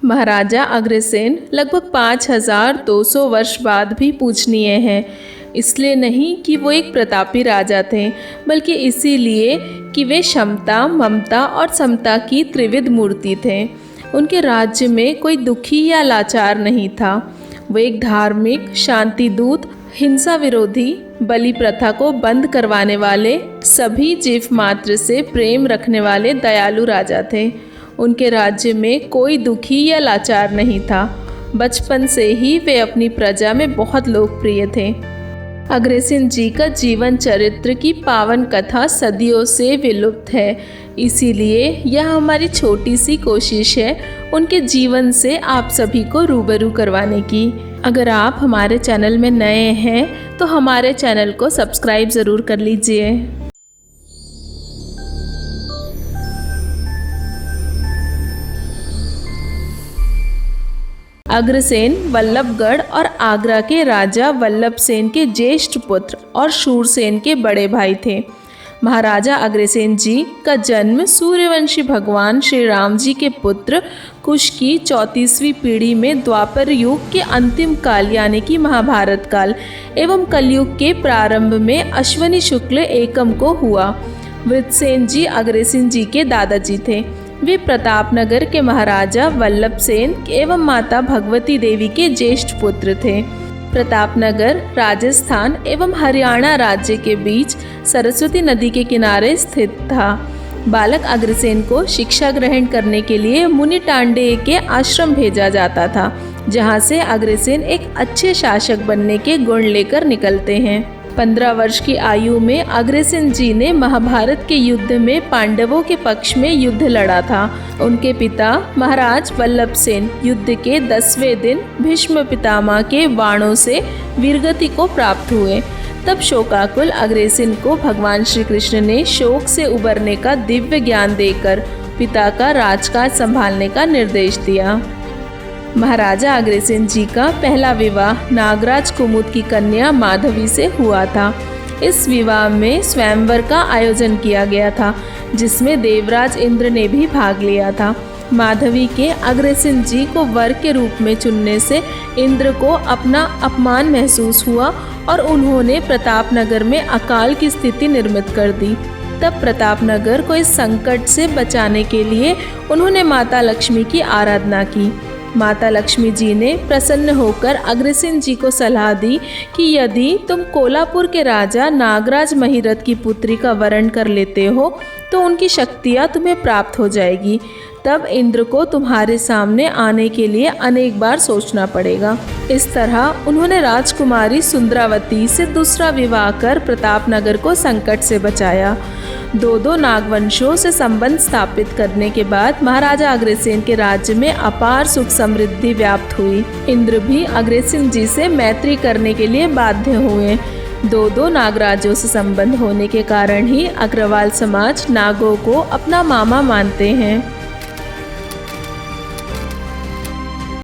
महाराजा अग्रसेन लगभग 5200 वर्ष बाद भी पूजनीय हैं। इसलिए नहीं कि वो एक प्रतापी राजा थे, बल्कि इसीलिए कि वे क्षमता, ममता और समता की त्रिविध मूर्ति थे। उनके राज्य में कोई दुखी या लाचार नहीं था। वो एक धार्मिक, शांति दूत, हिंसा विरोधी, बलि प्रथा को बंद करवाने वाले, सभी जीव मात्र से प्रेम रखने वाले दयालु राजा थे। उनके राज्य में कोई दुखी या लाचार नहीं था। बचपन से ही वे अपनी प्रजा में बहुत लोकप्रिय थे। अग्रसेन जी का जीवन चरित्र की पावन कथा सदियों से विलुप्त है। इसीलिए यह हमारी छोटी सी कोशिश है उनके जीवन से आप सभी को रूबरू करवाने की। अगर आप हमारे चैनल में नए हैं तो हमारे चैनल को सब्सक्राइब ज़रूर कर लीजिए। अग्रसेन वल्लभगढ़ और आगरा के राजा वल्लभ सेन के ज्येष्ठ पुत्र और शूरसेन के बड़े भाई थे। महाराजा अग्रसेन जी का जन्म सूर्यवंशी भगवान श्री राम जी के पुत्र कुश की 34वीं पीढ़ी में द्वापर युग के अंतिम काल यानी कि महाभारत काल एवं कलयुग के प्रारंभ में अश्विनी शुक्ल एकम को हुआ। वृत्रसेन जी अग्रसेन जी के दादाजी थे। वे प्रतापनगर के महाराजा वल्लभ सेन एवं माता भगवती देवी के ज्येष्ठ पुत्र थे। प्रतापनगर राजस्थान एवं हरियाणा राज्य के बीच सरस्वती नदी के किनारे स्थित था। बालक अग्रसेन को शिक्षा ग्रहण करने के लिए मुनि टांडेय के आश्रम भेजा जाता था, जहां से अग्रसेन एक अच्छे शासक बनने के गुण लेकर निकलते हैं। 15 वर्ष की आयु में अग्रसेन जी ने महाभारत के युद्ध में पांडवों के पक्ष में युद्ध लड़ा था। उनके पिता महाराज वल्लभ सेन युद्ध के 10वें दिन भीष्म पितामह के बाणों से वीरगति को प्राप्त हुए। तब शोकाकुल अग्रसेन को भगवान श्री कृष्ण ने शोक से उबरने का दिव्य ज्ञान देकर पिता का राजकाज संभालने का निर्देश दिया। महाराजा अग्रसेन जी का पहला विवाह नागराज कुमुद की कन्या माधवी से हुआ था। इस विवाह में स्वयंवर का आयोजन किया गया था, जिसमें देवराज इंद्र ने भी भाग लिया था। माधवी के अग्रसेन जी को वर के रूप में चुनने से इंद्र को अपना अपमान महसूस हुआ और उन्होंने प्रतापनगर में अकाल की स्थिति निर्मित कर दी। तब प्रतापनगर को इस संकट से बचाने के लिए उन्होंने माता लक्ष्मी की आराधना की। माता लक्ष्मी जी ने प्रसन्न होकर अग्रसेन जी को सलाह दी कि यदि तुम कोल्हापुर के राजा नागराज महिरथ की पुत्री का वरण कर लेते हो तो उनकी शक्तियाँ तुम्हें प्राप्त हो जाएगी। तब इंद्र को तुम्हारे सामने आने के लिए अनेक बार सोचना पड़ेगा। इस तरह उन्होंने राजकुमारी सुंदरावती से दूसरा विवाह कर प्रतापनगर को संकट से बचाया। दो नागवंशों से संबंध स्थापित करने के बाद महाराजा अग्रसेन के राज्य में अपार सुख समृद्धि व्याप्त हुई। इंद्र भी अग्रसेन जी से मैत्री करने के लिए बाध्य हुए। दो नागराजों से संबंध होने के कारण ही अग्रवाल समाज नागों को अपना मामा मानते हैं।